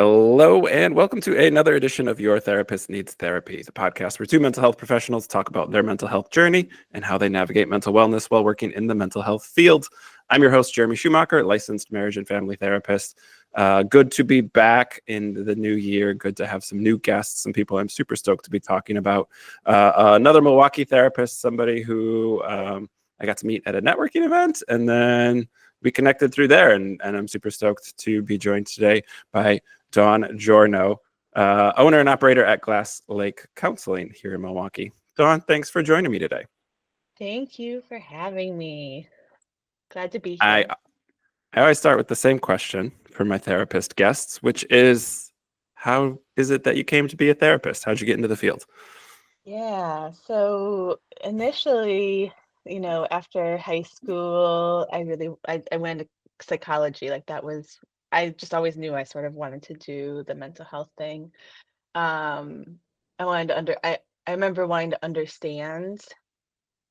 Hello, and welcome to another edition of Your Therapist Needs Therapy, the podcast where two mental health professionals talk about their mental health journey and how they navigate mental wellness while working in the mental health field. I'm your host, Jeremy Schumacher, licensed marriage and family therapist. Good to be back in the new year. Good to have some new guests, some people I'm super stoked to be talking about. Another Milwaukee therapist, somebody who I got to meet at a networking event, and then we connected through there. And I'm super stoked to be joined today by Dawn Giorno, owner and operator at Glass Lake Counseling here in Milwaukee. Dawn, thanks for joining me today. Thank you for having me. Glad to be I here. I always start with the same question for my therapist guests, which is, how is it that you came to be a therapist? How'd you get into the field? Yeah, so initially, after high school, I went to psychology. Like that was I just always knew I sort of wanted to do the mental health thing. Um, I wanted to I remember wanting to understand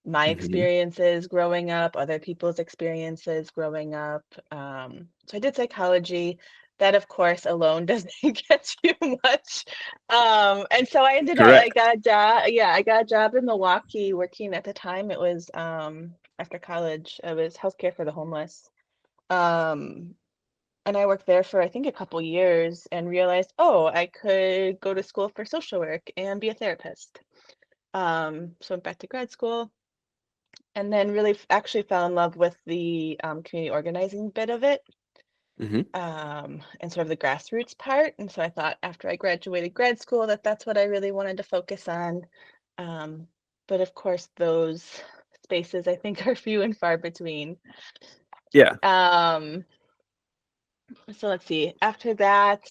my Hmm. experiences growing up, other people's experiences growing up. So I did psychology. That, of course, alone doesn't get you much. And so I Correct. got a job. Yeah, I got a job in Milwaukee working at the time. It was after college. It was healthcare for the homeless. Um, and I worked there for I think a couple years and realized, oh, I could go to school for social work and be a therapist. So went back to grad school and then really actually fell in love with the community organizing bit of it, Hmm. and sort of the grassroots part. And so I thought after I graduated grad school that that's what I really wanted to focus on. Um, but of course, those spaces I think are few and far between. Yeah. Um, so let's see. After that,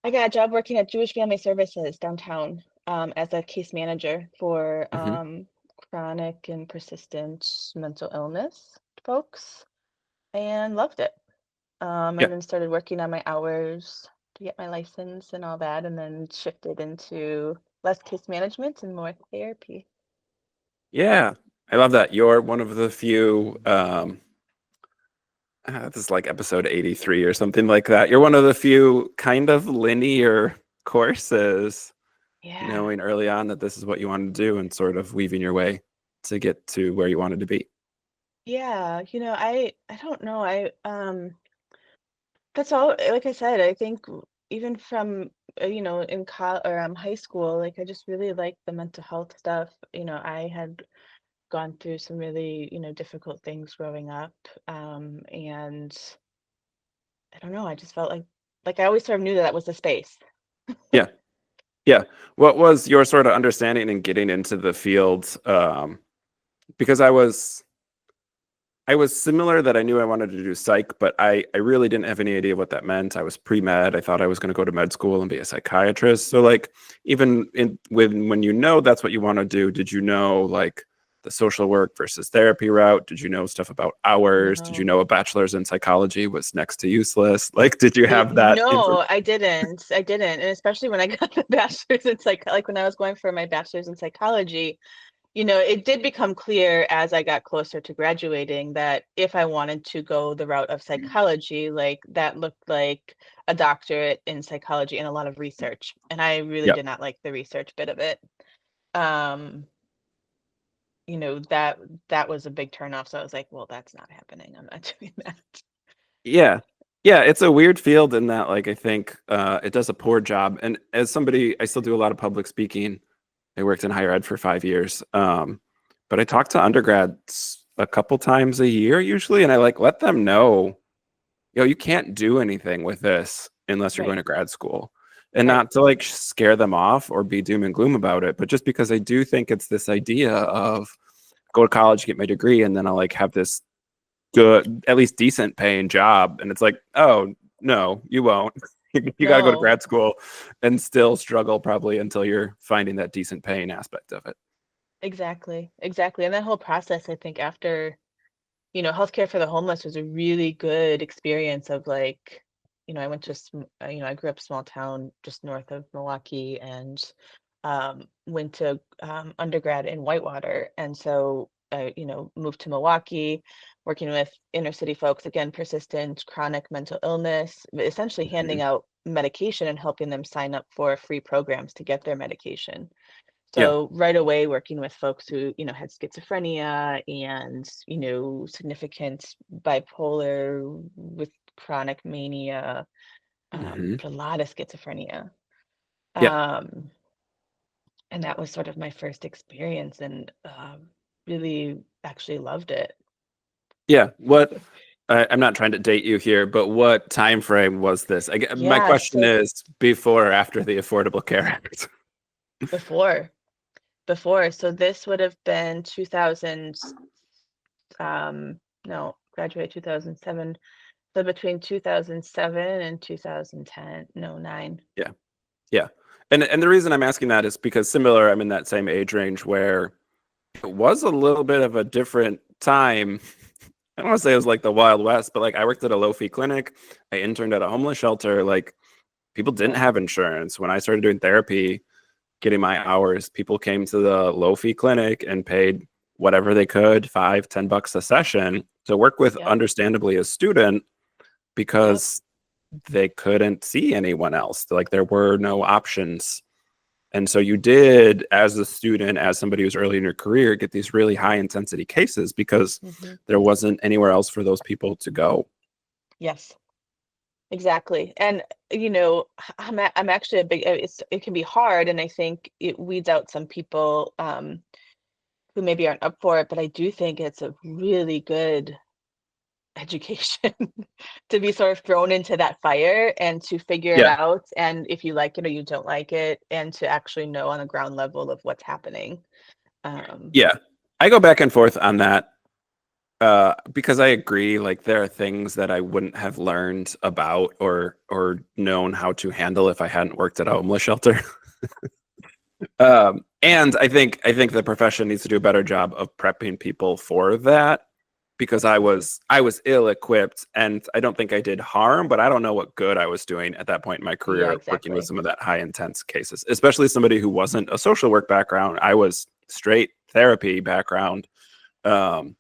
I got a job working at Jewish Family Services downtown, as a case manager for Hmm. chronic and persistent mental illness folks, and loved it. Yeah. And then started working on my hours to get my license and all that, and then shifted into less case management and more therapy. Yeah. I love that. You're one of the few, this is like episode 83 or something like that. You're one of the few kind of linear courses, Yeah. knowing early on that this is what you wanted to do and sort of weaving your way to get to where you wanted to be. Yeah, I don't know. That's all, like I said, I think even from in college or high school, like I just really liked the mental health stuff. I had gone through some really, difficult things growing up. And I don't know, I just felt like I always sort of knew that that was the space. Yeah. Yeah. What was your sort of understanding in getting into the field? Because I was similar, that I knew I wanted to do psych, but I really didn't have any idea what that meant. I was pre-med. I thought I was going to go to med school and be a psychiatrist. So like, even when you know that's what you want to do, did you know like the social work versus therapy route? Did you know stuff about hours? Did you No. know a bachelor's in psychology was next to useless? Like, did you have that information? No, I didn't. I didn't. And especially when I got the bachelor's in like when I was going for my bachelor's in psychology, it did become clear as I got closer to graduating that if I wanted to go the route of psychology, like that looked like a doctorate in psychology and a lot of research. And I really Yep. did not like the research bit of it. Um, that was a big turnoff. So I was like, well, that's not happening. I'm not doing that. Yeah. Yeah, it's a weird field in that, like, I think it does a poor job. And as somebody, I still do a lot of public speaking. I worked in higher ed for 5 years. But I talk to undergrads a couple times a year usually, and I like let them know, you can't do anything with this unless you're going Right. to grad school. And Right. not to like scare them off or be doom and gloom about it, but just because I do think it's this idea of go to college, get my degree, and then I'll like have this good, at least decent paying job. And it's like, oh, no, you won't. You got to go to No. grad school and still struggle probably until you're finding that decent paying aspect of it. Exactly, exactly. And that whole process, I think after, healthcare for the homeless was a really good experience of like, I went to, I grew up small town just north of Milwaukee and went to undergrad in Whitewater. And so moved to Milwaukee, working with inner city folks, again, persistent chronic mental illness, essentially handing Mhm. out medication and helping them sign up for free programs to get their medication. Yeah. So right away, working with folks who, had schizophrenia and, significant bipolar with chronic mania, Mhm. but a lot of schizophrenia. Yeah. Um, and that was sort of my first experience, and really actually loved it. Yeah. I'm not trying to date you here, but what time frame was this? My Yeah, question so is before or after the Affordable Care Act? before, so this would have been 2000, no, graduated 2007. So between 2007 and 2010, no, 9. Yeah. Yeah. And the reason I'm asking that is because similar, I'm in that same age range where it was a little bit of a different time. I don't want to say it was like the Wild West, but like I worked at a low fee clinic. I interned at a homeless shelter. Like people didn't Yeah, have insurance. When I started doing therapy, getting my hours, people came to the low fee clinic and paid whatever they could, 5, $10 a session to work with, yep, understandably, a student yep. because they couldn't see anyone else. Like there were no options. And so you did, as a student, as somebody who's early in your career, get these really high intensity cases because Hmm. there wasn't anywhere else for those people to go. Yes, exactly. And I'm actually a big. It can be hard, and I think it weeds out some people who maybe aren't up for it. But I do think it's a really good education to be sort of thrown into that fire and to figure it Yeah. out, and if you like it or you don't like it, and to actually know on the ground level of what's happening. Um, Yeah. I go back and forth on that because I agree, like there are things that I wouldn't have learned about or known how to handle if I hadn't worked at a homeless shelter. And I think the profession needs to do a better job of prepping people for that because I Absolutely. was I was ill equipped and I don't think I did harm, but I don't know what good I was doing at that point in my Yeah, career working with exactly. some of that high intense cases, especially somebody who wasn't a social work background. I was straight therapy background. Um,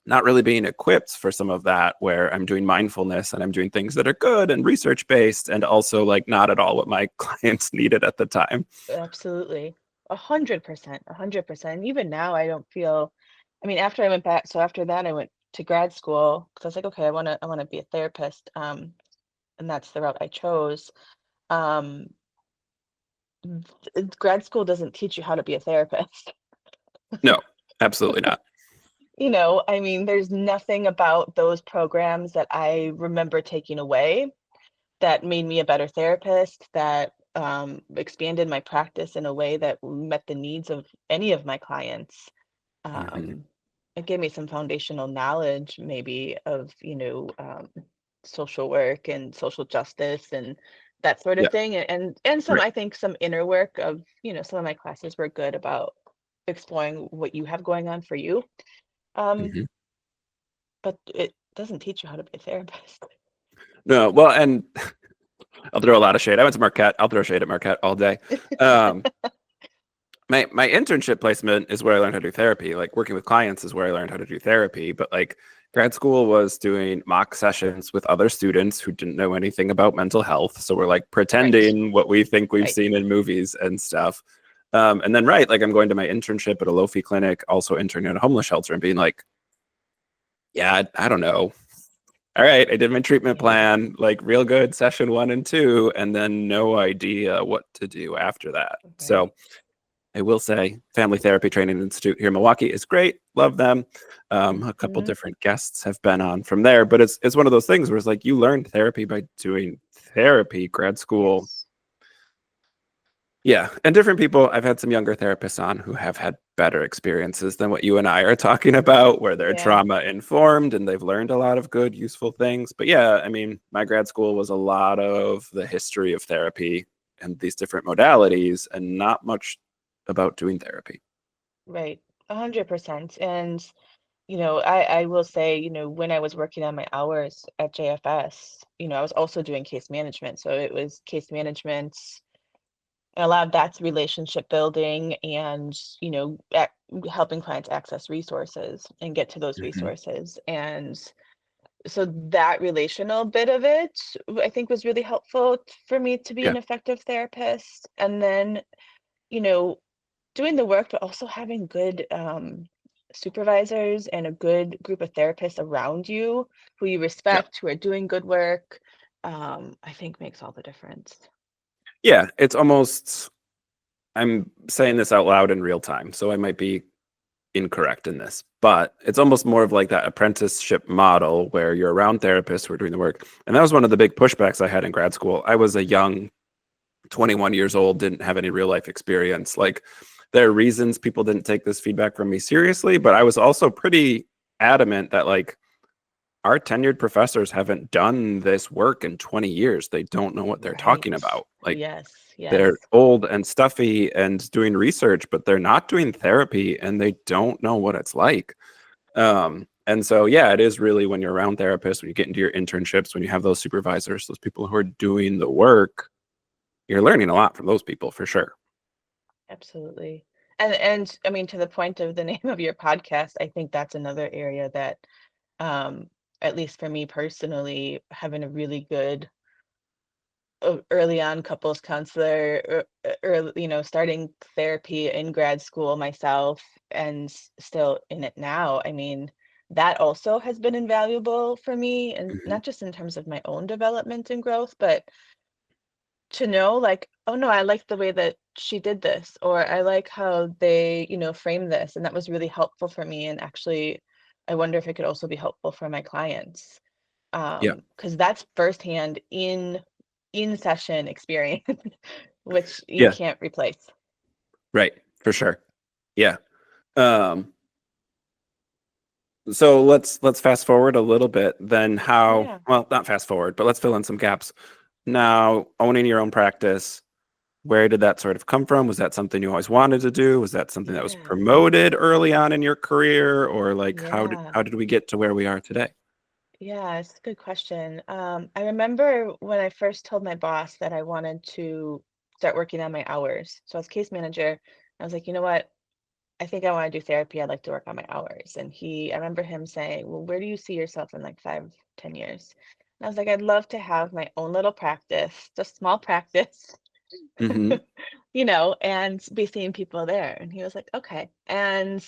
not really being equipped for some of that where I'm doing mindfulness and I'm doing things that are good and research based and also like not at all what my clients needed at the time. Absolutely. 100%, 100%. Even now, I don't feel, I mean, after I went back, so after that, I went to grad school because I was like, okay, I want to be a therapist. And that's the route I chose. Um, Grad school doesn't teach you how to be a therapist. No, absolutely not. I mean, there's nothing about those programs that I remember taking away that made me a better therapist, that expanded my practice in a way that met the needs of any of my clients. Hmm. Um, it gave me some foundational knowledge, maybe, of, social work and social justice and that sort of Yeah, thing. And some, right. I think, some inner work of, some of my classes were good about exploring what you have going on for you. Um, Hmm. but it doesn't teach you how to be a therapist. No, well, and I'll throw a lot of shade. I went to Marquette. I'll throw shade at Marquette all day. Um, my internship placement is where I learned how to do therapy. Like working with clients is where I learned how to do therapy. But like grad school was doing mock sessions with other students who didn't know anything about mental health. So we're like Right, pretending what we think we've right. seen in movies and stuff. And then right, like I'm going to my internship at a low-fee clinic, also interning at a homeless shelter, and being like, yeah, I don't know. All right, I did my treatment Yeah, plan, like real good session 1 and 2, and then no idea what to do after that. So right. I will say, Family Therapy Training Institute here in Milwaukee is great. Love them. A couple Hmm. different guests have been on from there, but it's one of those things where it's like you learn therapy by doing therapy. Grad school, Yes. yeah, and different people. I've had some younger therapists on who have had better experiences than what you and I are talking about, where they're Yeah, trauma informed and they've learned a lot of good, useful things. But yeah, I mean, my grad school was a lot of the history of therapy and these different modalities, and not much about doing therapy. right. 100%. And, I will say, when I was working on my hours at JFS, I was also doing case management. So it was case management, And a lot of that's relationship building and, helping clients access resources and get to those Hmm. resources. And so that relational bit of it, I think was really helpful for me to be Yeah. an effective therapist. And then, you know, doing the work, but also having good supervisors and a good group of therapists around you who you Yeah. respect, who are doing good work, I think makes all the difference. Yeah. It's almost, I'm saying this out loud in real time, so I might be incorrect in this, but it's almost more of like that apprenticeship model where you're around therapists who are doing the work. And that was one of the big pushbacks I had in grad school. I was a young 21 years old, didn't have any real life experience. Like, there are reasons people didn't take this feedback from me seriously, but I was also pretty adamant that, like, our tenured professors haven't done this work in 20 years. They don't know what they're talking Right. about. Like, Yes, they're yes. old and stuffy and doing research, but they're not doing therapy and they don't know what it's like. And so, yeah, it is really when you're around therapists, when you get into your internships, when you have those supervisors, those people who are doing the work, you're learning a lot from those people for sure. Absolutely. And I mean, to the point of the name of your podcast, I think that's another area that, um, at least for me personally, having a really good early on couples counselor, or starting therapy in grad school myself, and still in it now. I mean, that also has been invaluable for me, and Mhm. not just in terms of my own development and growth, but to know, like, oh no, I like the way that she did this, or I like how they, frame this, and that was really helpful for me. And actually, I wonder if it could also be helpful for my clients, Yeah. because that's firsthand in session experience, which you Yeah. can't replace. Right. For sure. Yeah. Um, so let's fast forward a little bit. Then how, Yeah, well, not fast forward, but let's fill in some gaps. Now, owning your own practice, where did that sort of come from? Was that something you always wanted to do? Was that something that was yeah, promoted early on in your career? Or like yeah, how did we get to where we are today? yeah. It's a good question. I remember when I first told my boss that I wanted to start working on my hours. So as case manager, I was like, you know what? I think I want to do therapy. I'd like to work on my hours. And I remember him saying, well, where do you see yourself in like 5, 10 years? And I was like, I'd love to have my own little practice, just small practice, Hmm. and be seeing people there. And he was like, okay. And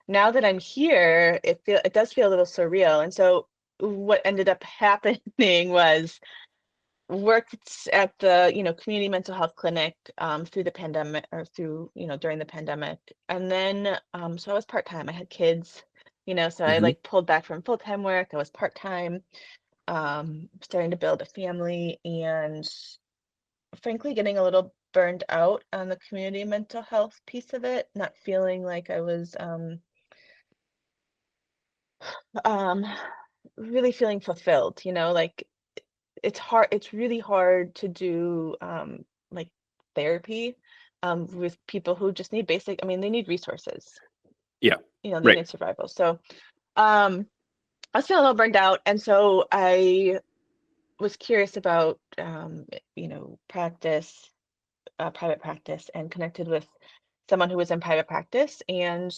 now that I'm here, it does feel a little surreal. And so what ended up happening was worked at the community mental health clinic through the pandemic, or through during the pandemic. And then so I was part-time. I had kids, so I Hmm. like pulled back from full-time work. I was part-time, starting to build a family, and frankly getting a little burned out on the community mental health piece of it, not feeling like I was um really feeling fulfilled, like it's really hard to do like therapy with people who just need basic, I mean, they need resources, Yeah. they Right. need survival. So um I was feeling a little burned out, and so I was curious about practice, private practice, and connected with someone who was in private practice, and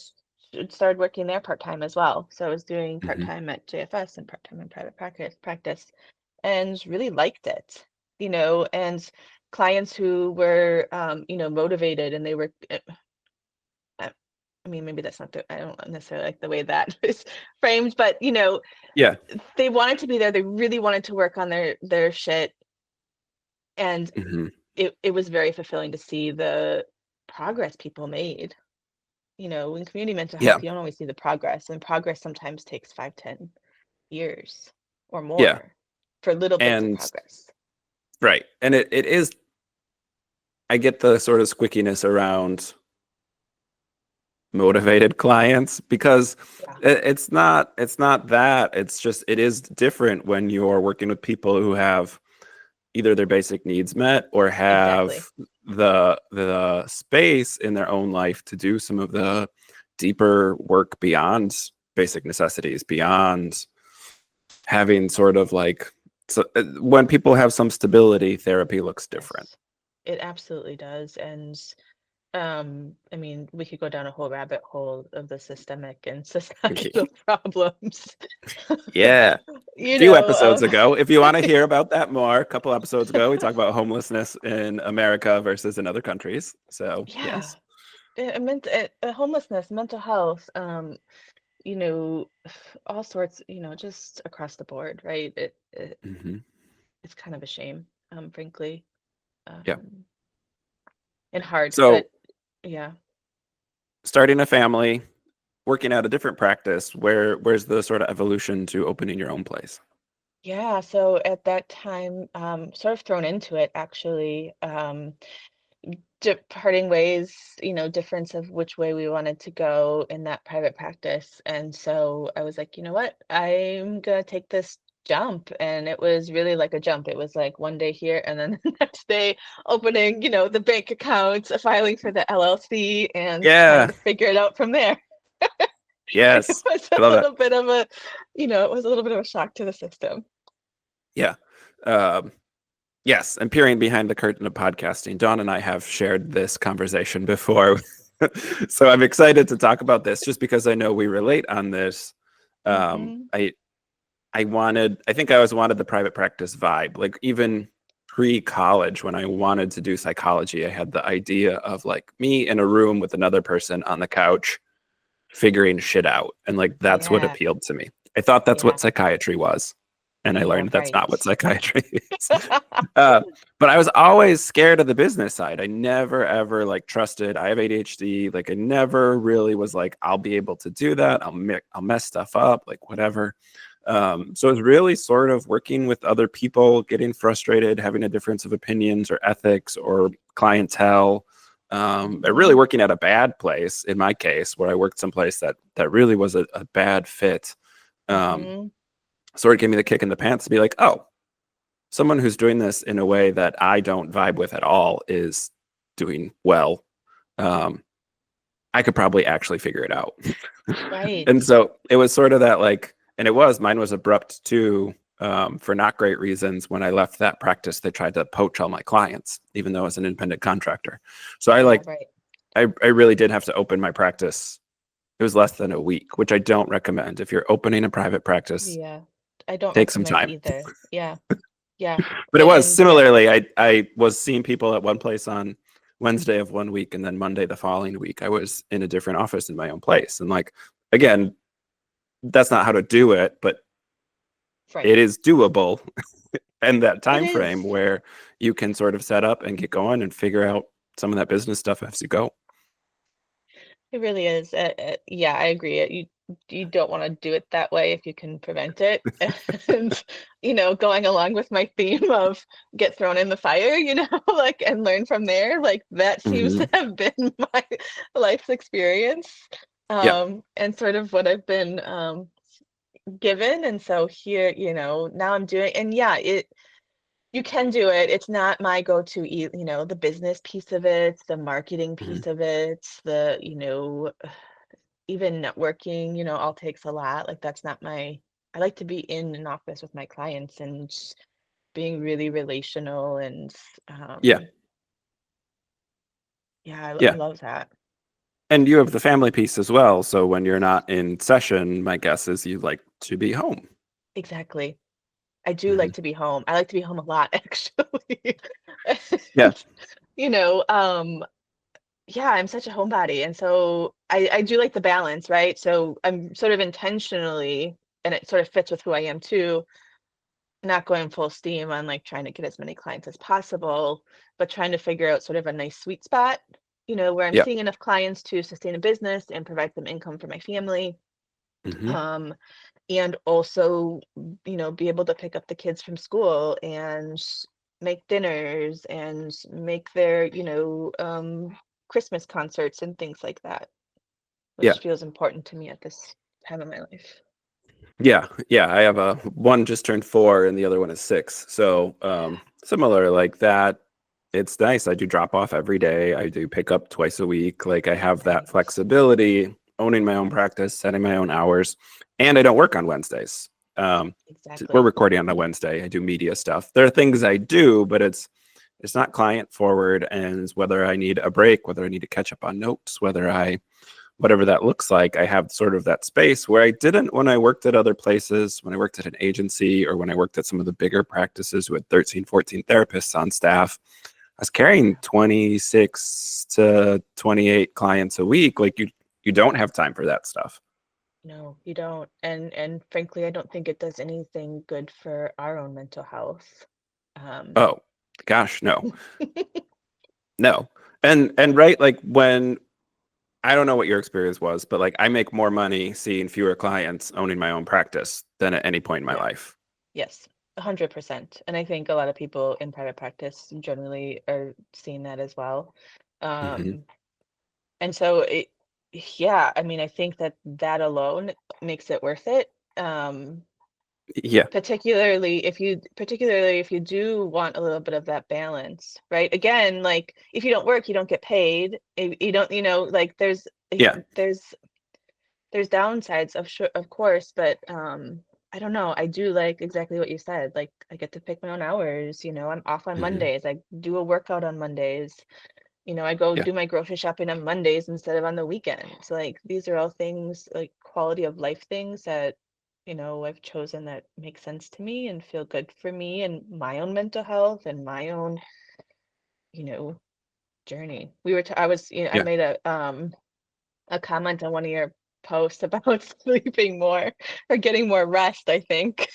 started working there part-time as well. So I was doing Hmm. part-time at JFS and part-time in private practice, and really liked it, and clients who were, motivated, and they were, I I mean, maybe that's not I don't necessarily like the way that is framed, but, Yeah. they wanted to be there. They really wanted to work on their shit, and Hmm. it was very fulfilling to see the progress people made. In community mental Yeah. health, you don't always see the progress, and progress sometimes takes 5, 10 years or Yeah. more for little bits of And progress. right. And it is, I get the sort of squickiness around motivated clients because Yeah, it's not that, it's just it is different when you're working with people who have either their basic needs met or have exactly. the space in their own life to do some of the deeper work beyond basic necessities, beyond having sort of like, so when people have some stability, therapy looks different. Yes. It absolutely does. And I mean, we could go down a whole rabbit hole of the systemic and societal problems. Yeah. You Few know, episodes ago, if you want to hear about that more, a couple episodes ago, we talked about homelessness in America versus in other countries. So yeah, yes. homelessness, mental health, you know, all sorts, just across the board, right? Hmm. It's kind of a shame, frankly, Yeah. um, and hard, So but yeah. starting a family, working at a different practice, where's the sort of evolution to opening your own place? Yeah, so at that time, sort of thrown into it actually, parting ways, difference of which way we wanted to go in that private practice. And so I was like, you know what, I'm gonna take this jump. And it was really like a jump. It was like one day here and then the next day opening, the bank accounts, filing for the LLC and trying Yeah. to figure it out from there. It Yes. was I a love that. little bit of a, it was a little bit of a shock to the system. Yeah. Um, yes. And peering behind the curtain of podcasting, Dawn and I have shared this conversation before. So I'm excited to talk about this just because I know we relate on this. Um, Hmm. I I think I always wanted the private practice vibe. Like even pre-college, when I wanted to do psychology, I had the idea of like me in a room with another person on the couch figuring shit out. And like that's what Yeah, appealed to me. I thought that's yeah, what psychiatry was. And I yeah, learned that's not what right. psychiatry is. Uh, but I was always scared of the business side. I never ever like trusted. I have ADHD. Like I never really was like, I'll be able to do that. I'll mess stuff up, like whatever. So it's really sort of working with other people, getting frustrated, having a difference of opinions or ethics or clientele. Really Hmm. working at a bad place in my case, where I worked someplace that really was a bad fit. Um, Hmm. Sort of gave me the kick in the pants to be like, oh, someone who's doing this in a way that I don't vibe with at all is doing well. Um, I could probably actually figure it out. Right. And so it was sort of that like, and mine was abrupt too, for not great reasons. When I left that practice, they tried to poach all my clients, even though I was an independent contractor. So Yeah, right. I really did have to open my practice. It was less than a week, which I don't recommend. If you're opening a private practice, Yeah. I don't take some recommend time. either. Yeah. Yeah. But it was And similarly, I was seeing people at one place on Wednesday of one week, and then Monday the following week, I was in a different office in my own place. And like, again, that's not how to do it, but right. it is doable. And that It time frame is. where you can sort of set up and get going and figure out some of that business stuff as you go. It really is. Yeah, I agree. You don't want to do it that way if you can prevent it. And going along with my theme of get thrown in the fire, like and learn from there. Like that seems to Hmm. have been my life's experience, Yeah. and sort of what I've been given. And so here, now I'm doing, and yeah, you can do it. It's not my go-to, the business piece of it, the marketing Hmm. piece of it, the, even networking, all takes a lot. Like that's not I like to be in an office with my clients and just being really relational and Yeah. um yeah, I Yeah. love that. And you have the family piece as well. So when you're not in session, my guess is you like to be home. Exactly. I do Hmm. like to be home. I like to be home a lot actually. Yeah. And, you know, um yeah, I'm such a homebody. And so I do like the balance, right? So I'm sort of intentionally, and it sort of fits with who I am too, not going full steam on like trying to get as many clients as possible, but trying to figure out sort of a nice sweet spot, where I'm Yeah. seeing enough clients to sustain a business and provide some income for my family. Hmm. Um, and also, be able to pick up the kids from school and make dinners and make their, Christmas concerts and things like that, Yeah. which feels important to me at this time of my life. Yeah, yeah. I have a one just turned 4 and the other one is 6. So similar like that. It's nice. I do drop off every day. I do pick up twice a week. Like I have that Right. flexibility, owning my own practice, setting my own hours, and I don't work on Wednesdays. We're Exactly. recording on a Wednesday. I do media stuff. There are things I do, but it's it's not client forward, and whether I need a break, whether I need to catch up on notes, whatever that looks like, I have sort of that space where I didn't when I worked at other places, when I worked at an agency, or when I worked at some of the bigger practices with 13, 14 therapists on staff. I was carrying 26 to 28 clients a week. Like you don't have time for that stuff. No, you don't. And frankly, I don't think it does anything good for our own mental health. Um, Oh, gosh, no. No. And right, like when I don't know what your experience was, but like I make more money seeing fewer clients owning my own practice than at any point in my yeah, life. yes, 100%. And I think a lot of people in private practice generally are seeing that as well. Hmm. Um, and so yeah, I mean, I think that that alone makes it worth it. Yeah, Particularly if you do want a little bit of that balance, right? Again, like if you don't work, you don't get paid. If you don't, like yeah, there's there's downsides of course, but I don't know. I do like exactly what you said. Like I get to pick my own hours, I'm off on hmm, Mondays. I do a workout on Mondays. I go yeah, do my grocery shopping on Mondays instead of on the weekends. Like these are all things like quality of life things that, I've chosen that make sense to me and feel good for me and my own mental health and my own, you know, journey. I was, I yeah, made a comment on one of your posts about sleeping more or getting more rest, I think.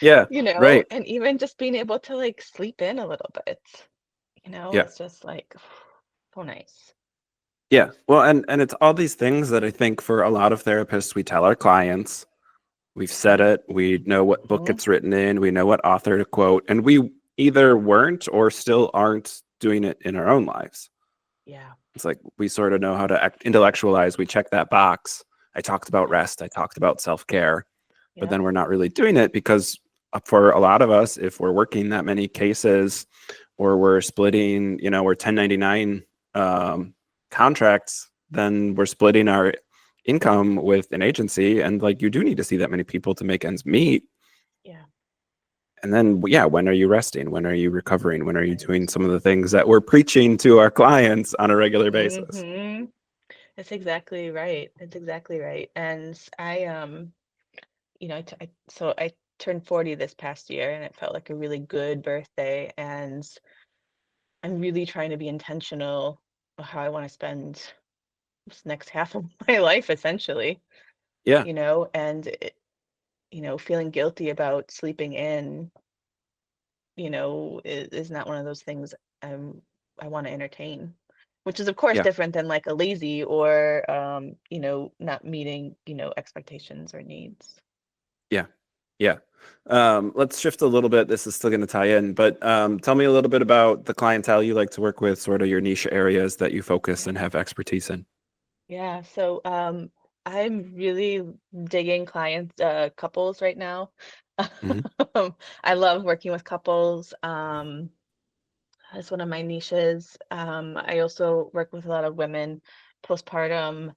yeah, right, And even just being able to like sleep in a little bit, yeah, it's just like so nice. yeah. Well, and it's all these things that I think for a lot of therapists we tell our clients. We've said it. We know what book Hmm. it's written in. We know what author to quote, and we either weren't or still aren't doing it in our own lives. Yeah. It's like we sort of know how to intellectualize. We check that box. I talked about Yep. rest. I talked about self care, but Yep. then we're not really doing it because for a lot of us, if we're working that many cases or we're splitting, we're 1099 contracts, then we're splitting our income with an agency. And like you do need to see that many people to make ends meet. Yeah. And then, yeah, when are you resting? When are you recovering? When are you doing Right. some of the things that we're preaching to our clients on a regular basis? Mm-hmm. That's exactly right. That's exactly right. And I so I turned 40 this past year and it felt like a really good birthday. And I'm really trying to be intentional of how I want to spend this next half of my life, essentially, Yeah, and feeling guilty about sleeping in, is not one of those things I want to entertain, which is of course yeah, different than like a lazy or not meeting, expectations or needs. yeah, yeah. Let's shift a little bit. This is still going to tie in, but tell me a little bit about the clientele you like to work with, sort of your niche areas that you focus and Yeah. have expertise in. Yeah. So I'm really digging clients, couples right now. Hmm. I love working with couples. That's one of my niches. I also work with a lot of women postpartum.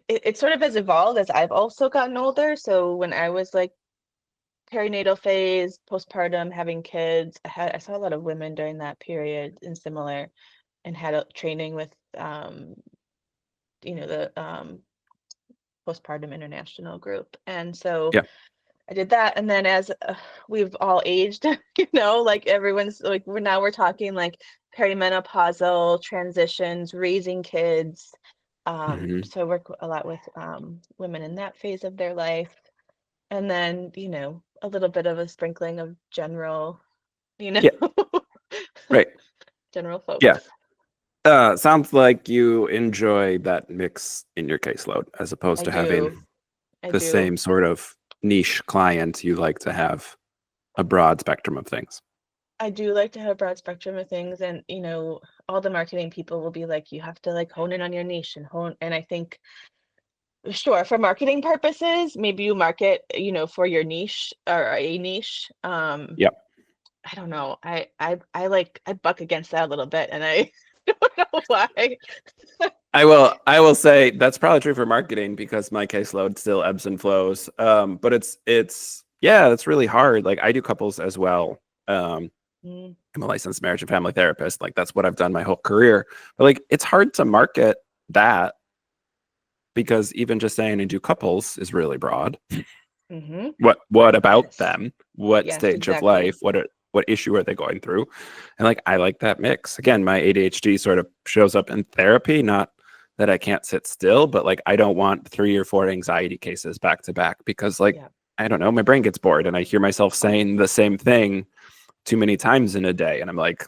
It sort of has evolved as I've also gotten older. So when I was like perinatal phase, postpartum, having kids, I saw a lot of women during that period and similar, and had a training with the postpartum international group. And so Yeah. I did that. And then as we've all aged, like everyone's like, we're talking like perimenopausal transitions, raising kids. Hmm. So I work a lot with women in that phase of their life. And then, a little bit of a sprinkling of general, you know, Yeah. Right. general Yeah. folks. Sounds like you enjoy that mix in your caseload as opposed I to having do. I the do. same sort of niche client. You like to have a broad spectrum of things. I do like to have a broad spectrum of things, and all the marketing people will be like, you have to like hone in on your niche and hone. And I think, sure, for marketing purposes, maybe you market, for your niche or a niche. Yep. I don't know. I buck against that a little bit, and I don't know why. I will say that's probably true for marketing because my caseload still ebbs and flows. But it's yeah, it's really hard. Like I do couples as well. Mm, I'm a licensed marriage and family therapist. Like that's what I've done my whole career. But like it's hard to market that because even just saying I do couples is really broad. mm-hmm. What about Yes. them? What Yes, stage of life? exactly. What issue are they going through? And like I like that mix. Again, my ADHD sort of shows up in therapy, not that I can't sit still, but like I don't want 3 or 4 anxiety cases back to back because like Yeah. I don't know, my brain gets bored and I hear myself saying the same thing too many times in a day and I'm like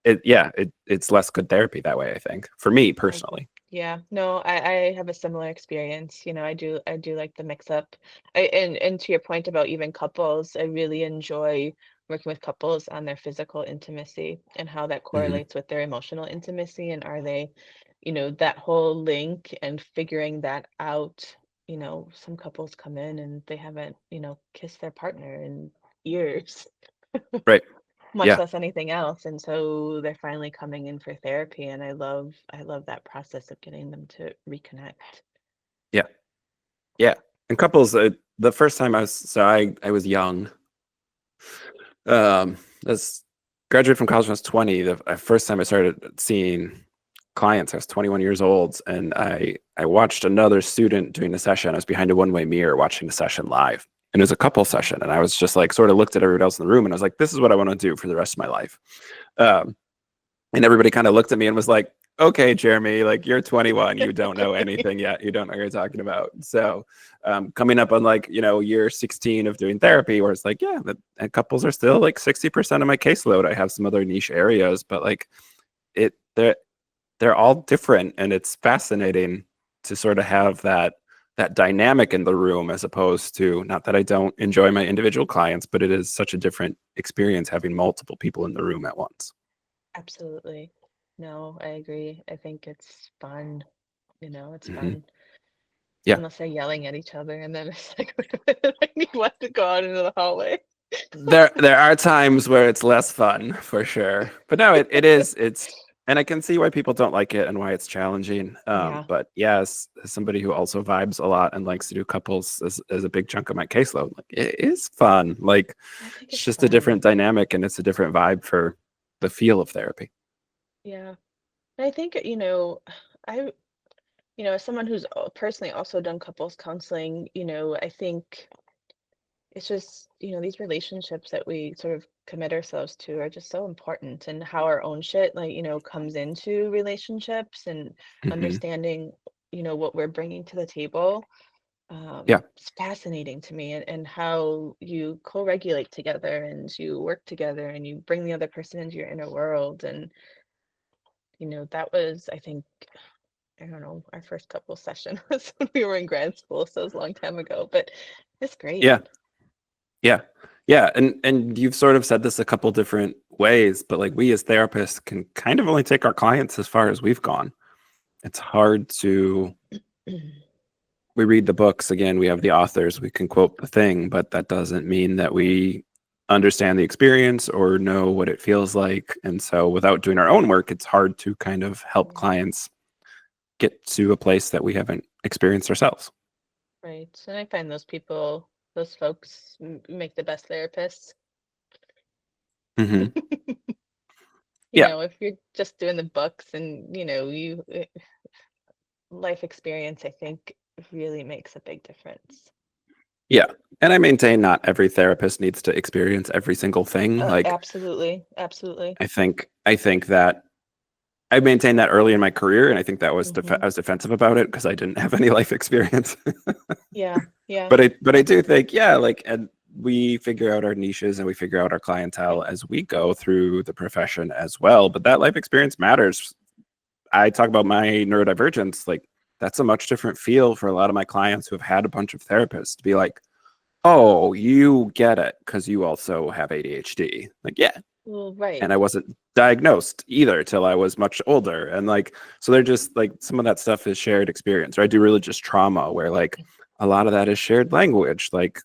it's less good therapy that way, I think, for me I agree. personally. Yeah, no, I have a similar experience. I do like the mix up. And to your point about even couples, I really enjoy working with couples on their physical intimacy and how that Hmm. correlates with their emotional intimacy. And are they, that whole link and figuring that out. Some couples come in and they haven't, kissed their partner in years. Right. Much Yeah. less anything else, and so they're finally coming in for therapy, and I love that process of getting them to reconnect. Yeah. Yeah. And couples, the first time I was young. As graduated from college when I was 20, the first time I started seeing clients, I was 21 years old, and I watched another student doing a session. I was behind a one-way mirror watching the session live. And it was a couple Mm. session. And I was just like sort of looked at everybody else in the room and I was like, this is what I want to do for the rest of my life. Um, and everybody kind of looked at me and was like, okay, Jeremy, like you're 21, you don't know anything yet, you don't know what you're talking about. So coming up on like year 16 of doing therapy, where it's like, yeah, and couples are still like 60% of my caseload. I have some other niche areas, but like it they're all different, and it's fascinating to sort of have that dynamic in the room, as opposed to, not that I don't enjoy my individual clients, but it is such a different experience having multiple people in the room at once. Absolutely. No, I agree. I think it's fun. It's Hmm. fun. Yeah. Unless they're yelling at each other, and then it's like, I need one to go out into the hallway. There are times where it's less fun for sure, but no, it is, and I can see why people don't like it and why it's challenging. Yeah, But yes, as somebody who also vibes a lot and likes to do couples as a big chunk of my caseload, like it is fun. Like I think it's it's just a fun. different dynamic and it's a different vibe for the feel of therapy. Yeah. And I think, I, as someone who's personally also done couples counseling, I think it's just, these relationships that we sort of commit ourselves to are just so important, and how our own shit, like, comes into relationships, and Hmm. understanding, what we're bringing to the table. Yeah, It's fascinating to me, and how you co-regulate together and you work together and you bring the other person into your inner world. And, that was, I think, I don't know, our first couple session was when we were in grad school, so it was a long time ago, but it's great. yeah, yeah, yeah. And you've sort of said this a couple different ways, but like we as therapists can kind of only take our clients as far as we've gone. It's hard to we read the books, again, we have the authors, we can quote the thing, but that doesn't mean that Right, we understand the experience or know what it feels like. And so without doing our own work, it's hard to kind of help right, clients get to a place that we haven't experienced ourselves. right. And I find those folks make the best therapists. Hmm. Yeah, If you're just doing the books, and, life experience, I think, really makes a big difference. yeah. And I maintain not every therapist needs to experience every single thing. Like Absolutely, absolutely. I think that I maintained that early in my career, and I think that was Hmm. I was defensive about it because I didn't have any life experience. Yeah, yeah, But I do think, yeah, like, and we figure out our niches and we figure out our clientele as we go through the profession as well. But that life experience matters. I talk about my neurodivergence, like that's a much different feel for a lot of my clients who have had a bunch of therapists to be like, oh, you get it because you also have ADHD. Like, yeah. well, right. And I wasn't diagnosed either till I was much older. And like, so they're just like, some of that stuff is shared experience. Or I do religious trauma where like a lot of that is shared language. Like,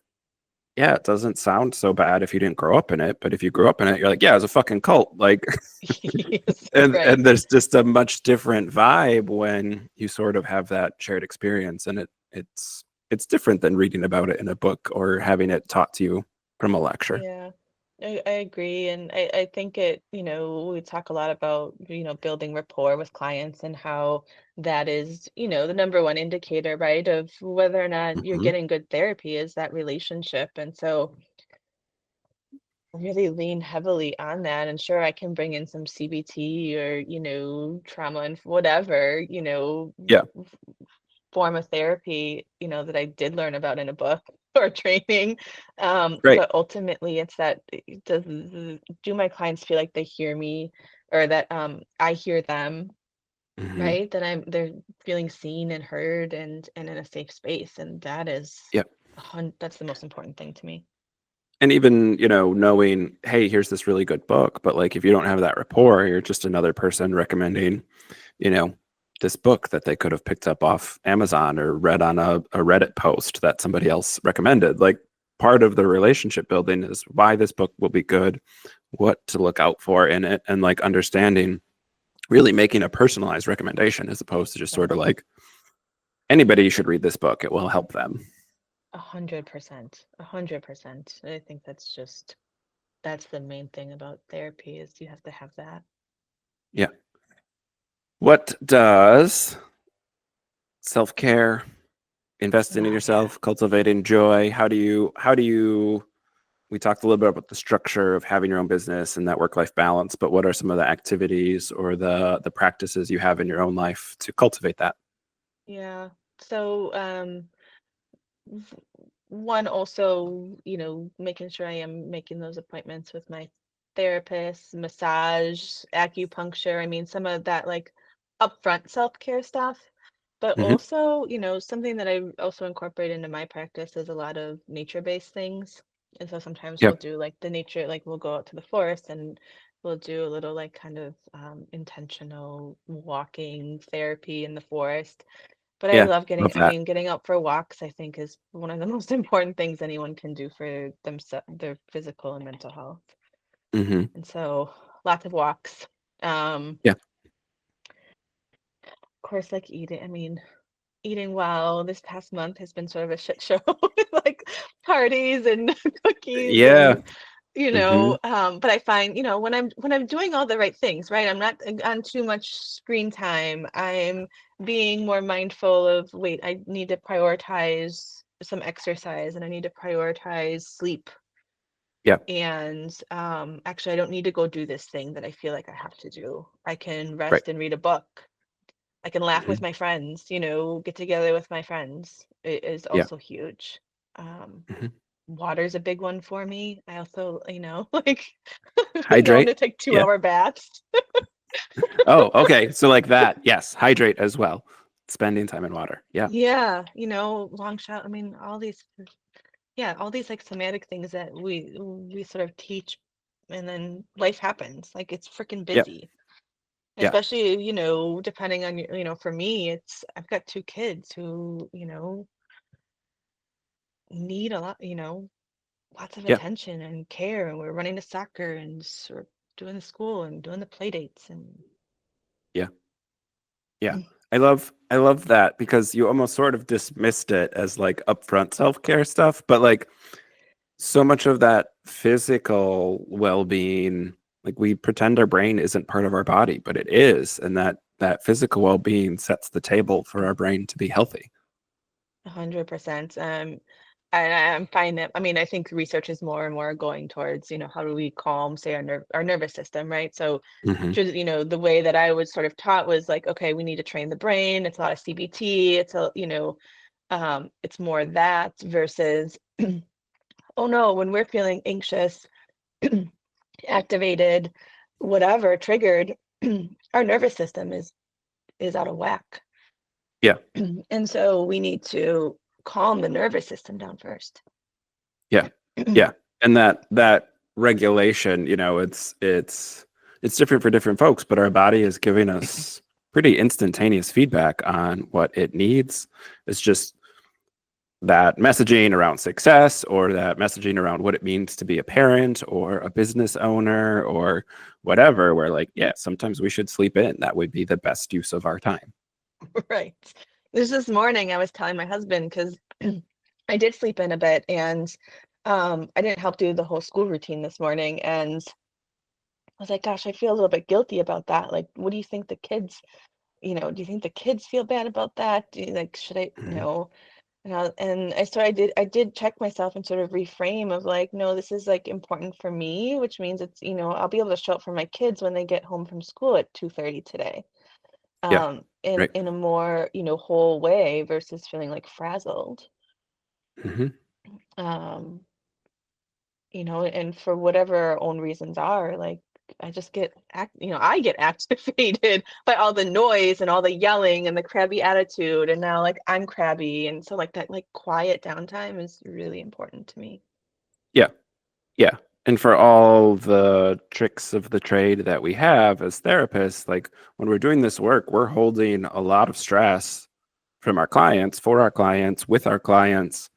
yeah, it doesn't sound so bad if you didn't grow up in it, but if you grew up in it, you're like, yeah, it's a fucking cult. Like, Yes, right. and there's just a much different vibe when you sort of have that shared experience, and it's different than reading about it in a book or having it taught to you from a lecture. Yeah. I agree. And I think we talk a lot about, building rapport with clients and how that is, the number one indicator, right, of whether or not you're Hmm. getting good therapy is that relationship. And so really lean heavily on that. And sure, I can bring in some CBT or, trauma and whatever, Yeah, form of therapy, that I did learn about in a book or training. great. But ultimately, it's that do my clients feel like they hear me or that I hear them, Hmm. right? That they're feeling seen and heard and in a safe space, and that is Yeah. that's the most important thing to me. And even, knowing, hey, here's this really good book, but like if you don't have that rapport, you're just another person recommending, you know, this book that they could have picked up off Amazon or read on a Reddit post that somebody else recommended. Like part of the relationship building is why this book will be good, what to look out for in it, and like understanding, really making a personalized recommendation as opposed to just sort of Yes, like anybody should read this book. It will help them. 100%, 100%. I think that's the main thing about therapy is you have to have that. Yeah. What does self-care, investing in Oh yeah. yourself, cultivating joy, how do you we talked a little bit about the structure of having your own business and that work-life balance, but what are some of the activities or the practices you have in your own life to cultivate that? Yeah. So, one also, making sure I am making those appointments with my therapist, massage, acupuncture. I mean, some of that like upfront self-care stuff, but Hmm. also, something that I also incorporate into my practice is a lot of nature-based things. And so sometimes Yeah. we'll do like the nature, like we'll go out to the forest and we'll do a little like kind of intentional walking therapy in the forest, but I Yeah. love Love I that. mean, getting out for walks, I think, is one of the most important things anyone can do for their physical and mental health. Hmm. And so, lots of walks. Yeah. Of course, like eating. I mean, eating well. This past month has been sort of a shit show with like parties and cookies Yeah. and Hmm. but I find, when I'm doing all the right things, right? I'm not on too much screen time. I'm being more mindful of, wait, I need to prioritize some exercise and I need to prioritize sleep. Yeah. And actually, I don't need to go do this thing that I feel like I have to do. I can Right. rest and read a book. I can laugh with Hmm. my friends, get together with my friends. It is Yeah. also huge. Um, Hmm. Water's a big one for me. I also, like known Hydrate. to take Yeah. 2-hour baths. Oh, okay. So like that. Yes. Hydrate as well. Spending time in water. Yeah. Yeah, long shot. I mean, all these like somatic things that we sort of teach, and then life happens. Like it's freaking Yeah. busy. Yeah. Especially, depending on for me, I've got 2 kids who, need a lot, lots of Yeah. attention and care, and we're running to soccer and sort of doing the school and doing the play dates and Yeah. Yeah. I love that because you almost sort of dismissed it as like upfront self-care stuff, but like so much of that physical well-being, like we pretend our brain isn't part of our body, but it is, and that physical well-being sets the table for our brain to be healthy. 100%. I'm fine that, I mean, I think research is more and more going towards, how do we calm, say, our nervous system, right? So, Hmm. the way that I was sort of taught was like, okay, we need to train the brain. It's a lot of CBT. It's more that versus, oh no, when we're feeling anxious, activated, whatever, triggered, our nervous system is out of whack. Yeah. And so we need to calm the nervous system down first. Yeah. Yeah. And that regulation, it's different for different folks, but our body is giving us pretty instantaneous feedback on what it needs. It's just that messaging around success or that messaging around what it means to be a parent or a business owner or whatever, where like, yeah, sometimes we should sleep in. That would be the best use of our time. Right. This morning I was telling my husband because I did sleep in a bit, and I didn't help do the whole school routine this morning, and I was like, gosh, I feel a little bit guilty about that. Like, what do you think the kids, do you think the kids feel bad about that? Like, should I, Mhm. so I did check myself and sort of reframe of like, no, this is like important for me, which means it's, I'll be able to show up for my kids when they get home from school at 2:30 today. Yeah. In Right. a more, whole way versus feeling like frazzled. Hmm. Um, and for whatever our own reasons are, like I get activated by all the noise and all the yelling and the crabby attitude, and now like I'm crabby, and so like that like quiet downtime is really important to me. Yeah. Yeah. And for all the tricks of the trade that we have as therapists, like when we're doing this work, we're holding a lot of stress from our clients, for our clients, with our clients.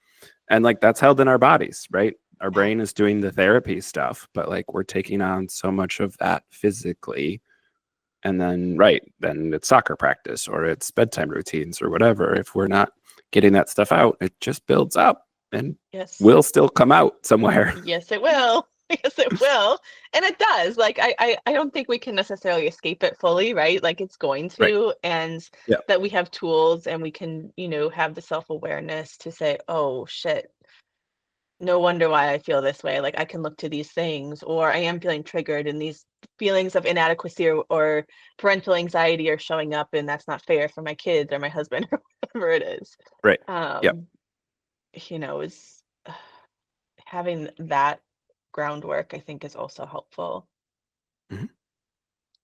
And like that's held in our bodies, right? Our Yeah, brain is doing the therapy stuff, but like we're taking on so much of that physically. And then, right, then it's soccer practice or it's bedtime routines or whatever. If we're not getting that stuff out, it just builds up and yes, will still come out somewhere. yes, it will. Yes, it will. And it does. Like I don't think we can necessarily escape it fully, right? Like it's going Right. to, and Yeah. that we have tools and we can, have the self-awareness to say, oh shit, no wonder why I feel this way. Like I can look to these things, or I am feeling triggered, and these feelings of inadequacy or parental anxiety are showing up, and that's not fair for my kids or my husband or whatever it is. Right. Yeah. Um, is having that groundwork, I think, is also helpful. Mhm.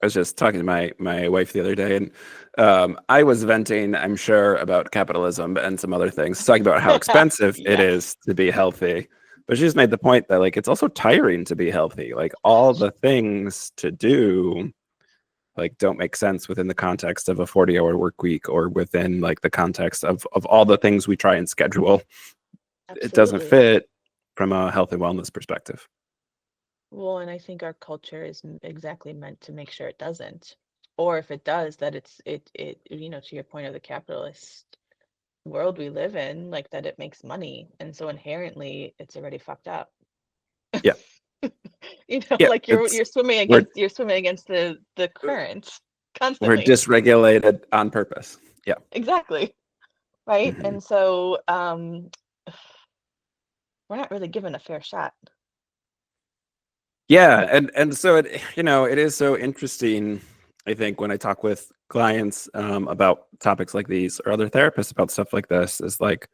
I was just talking to my wife the other day, and I was venting, I'm sure, about capitalism and some other things, talking about how expensive it Yes. is to be healthy. But she just made the point that like it's also tiring to be healthy. Like all Gosh. the things to do like don't make sense within the context of a 40-hour work week or within like the context of all the things we try and schedule. It doesn't Absolutely. fit from a health and wellness perspective. Well, and I think our culture is exactly meant to make sure it doesn't. Or if it does, that to your point of the capitalist world we live in, like that it makes money. And so inherently it's already fucked up. Yeah. Yeah. Like It's we're you're swimming against the current we're constantly. dysregulated on purpose. Yeah. Exactly. Right. Mhm. And so we're not really given a fair shot. Yeah, and so it it is so interesting. I think when I talk with clients about topics like these or other therapists about stuff like this, is like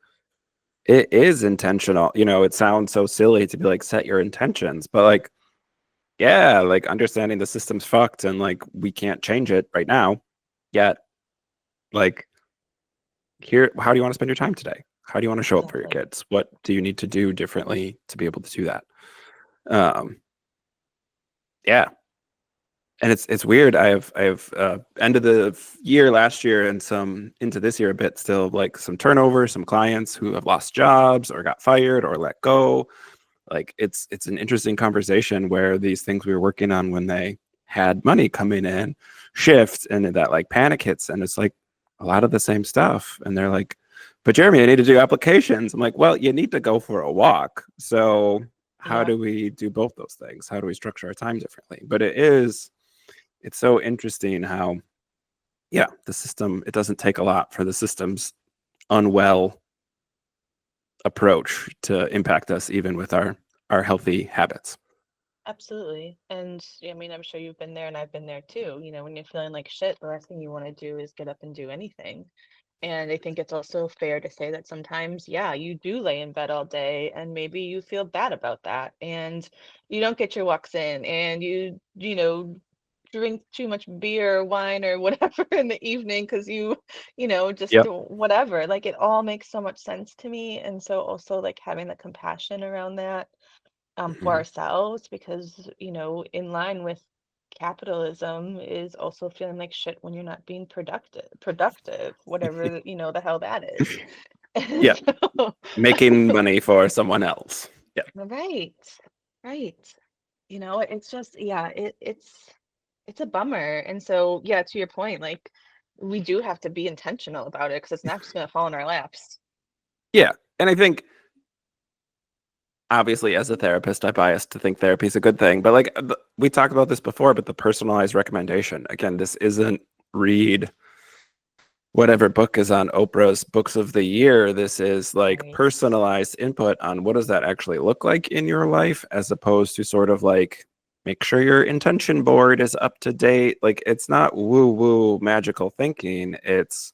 it is intentional. It sounds so silly to be like set your intentions, but like yeah, like understanding the system's fucked and like we can't change it right now. Yet, like here, how do you want to spend your time today? How do you want to show up for your Exactly. kids? What do you need to do differently to be able to do that? Um, yeah, and it's weird. I have end of the year last year and some into this year a bit still like some turnover, some clients who have lost jobs or got fired or let go. Like it's an interesting conversation where these things we were working on when they had money coming in shift and that like panic hits and it's like a lot of the same stuff. And they're like, but Jeremy, I need to do applications. I'm like, well, you need to go for a walk. So how Yeah, do we do both those things? How do we structure our time differently? But it's so interesting how, yeah, the system, it doesn't take a lot for the system's unwell approach to impact us, even with our healthy habits. absolutely. And I mean, I'm sure you've been there and I've been there too. When you're feeling like shit, the last thing you want to do is get up and do anything. And I think it's also fair to say that sometimes, yeah, you do lay in bed all day and maybe you feel bad about that. And you don't get your walks in, and drink too much beer or wine or whatever in the evening because just Yep. whatever. Like it all makes so much sense to me. And so also like having the compassion around that for Mhm. ourselves, because in line with capitalism is also feeling like shit when you're not being productive, whatever the hell that is. And Yeah. so Making money for someone else. Yeah. right, right, it's just, yeah, it's a bummer. And so yeah, to your point, like we do have to be intentional about it because it's not just going to fall in our laps. Yeah. And I think obviously as a therapist, I bias to think therapy is a good thing, but like we talked about this before, but the personalized recommendation, again, this isn't read whatever book is on Oprah's books of the year. This is like Right. personalized input on what does that actually look like in your life, as opposed to sort of like make sure your intention board is up to date. Like it's not woo woo magical thinking. It's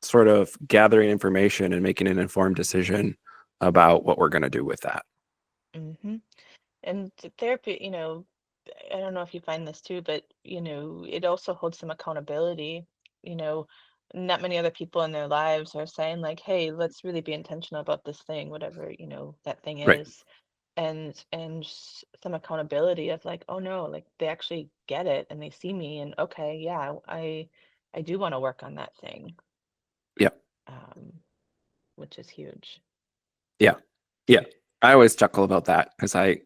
sort of gathering information and making an informed decision about what we're going to do with that. Mm-hmm. And therapy, I don't know if you find this too, but it also holds some accountability. You know, not many other people in their lives are saying like, "Hey, let's really be intentional about this thing, whatever, that thing Right. is." And some accountability of like, "Oh no, like they actually get it and they see me and okay, yeah, I do want to work on that thing." Yeah. Um, which is huge. Yeah. Yeah. I always chuckle about that because I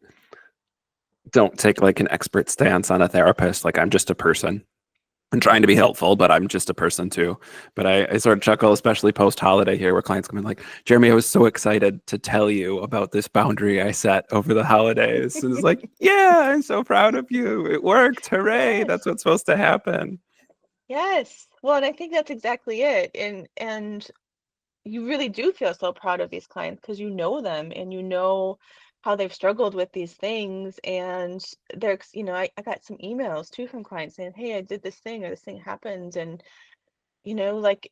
don't take like an expert stance on a therapist. Like I'm just a person. I'm trying to be helpful, but I'm just a person too. But I sort of chuckle, especially post holiday here, where clients come in like, Jeremy, I was so excited to tell you about this boundary I set over the holidays. And it's like, yeah, I'm so proud of you. It worked. Hooray. Yes. That's what's supposed to happen. Yes. Well, and I think that's exactly it. And you really do feel so proud of these clients because you know them and you know how they've struggled with these things. And I got some emails too from clients saying, "Hey, I did this thing or this thing happened," and like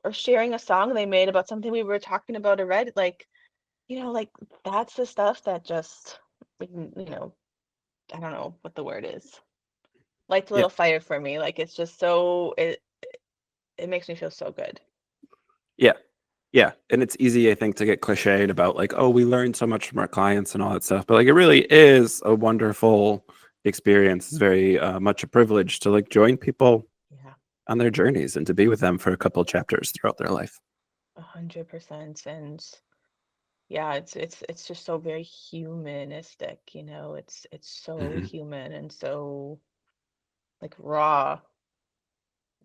or sharing a song they made about something we were talking about already. Like that's the stuff that just, I don't know what the word is. Lights a Yeah. little fire for me. Like it's just so it makes me feel so good. Yeah. Yeah. And it's easy, I think, to get cliched about like, oh, we learned so much from our clients and all that stuff. But like, it really is a wonderful experience. It's very much a privilege to like join people Yeah. on their journeys and to be with them for a couple chapters throughout their life. 100%. And yeah, it's just so very humanistic, it's so Hmm. human and so like raw.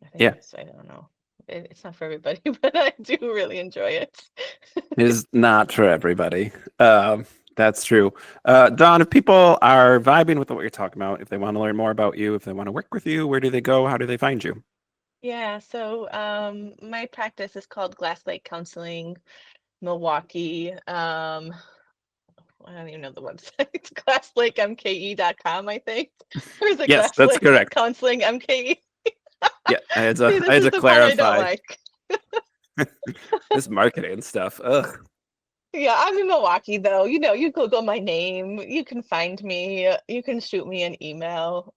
I think Yeah, it's, I don't know. It's not for everybody, but I do really enjoy it. it is not for everybody. That's true. Dawn, if people are vibing with what you're talking about, if they want to learn more about you, if they want to work with you, where do they go? How do they find you? Yeah, so my practice is called Glass Lake Counseling Milwaukee. I don't even know the website. GlassLakeMKE.com, I think. Or is it Yes, Glass that's Lake correct. Counseling MKE? Yeah, See, I this had is to the part I don't clarify like. this marketing stuff. Ugh. Yeah, I'm in Milwaukee though. You Google my name, you can find me, you can shoot me an email.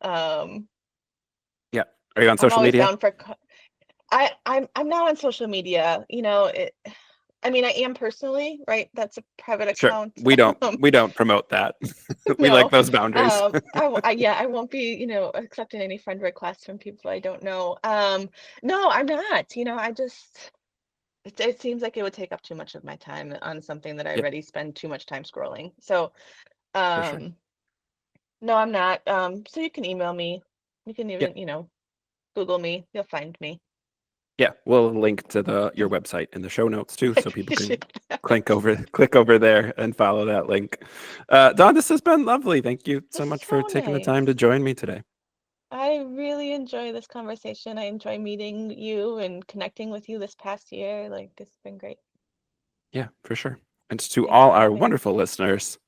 Yeah. Are you on I'm social always media? down for I'm not on social media. I mean I am personally, right? That's a private Sure. account. Um, We don't promote that. We like no. those boundaries. Yeah, I won't be, accepting any friend requests from people I don't know. No, I'm not. I just it seems like it would take up too much of my time on something that I Yeah, already spend too much time scrolling. So, for sure. um, no, I'm not. So you can email me. You can Yeah. even, Google me. You'll find me. Yeah, we'll link to the your website in the show notes too, I so people can appreciate that. click over there and follow that link. Don, this has been lovely. Thank you so It's much for so taking the time to nice. join me today. I really enjoy this conversation. I enjoy meeting you and connecting with you this past year. Like, it's been great. Yeah, for sure. And to Thanks all for our having me. wonderful listeners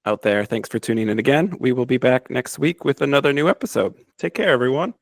out there, thanks for tuning in again. We will be back next week with another new episode. Take care, everyone.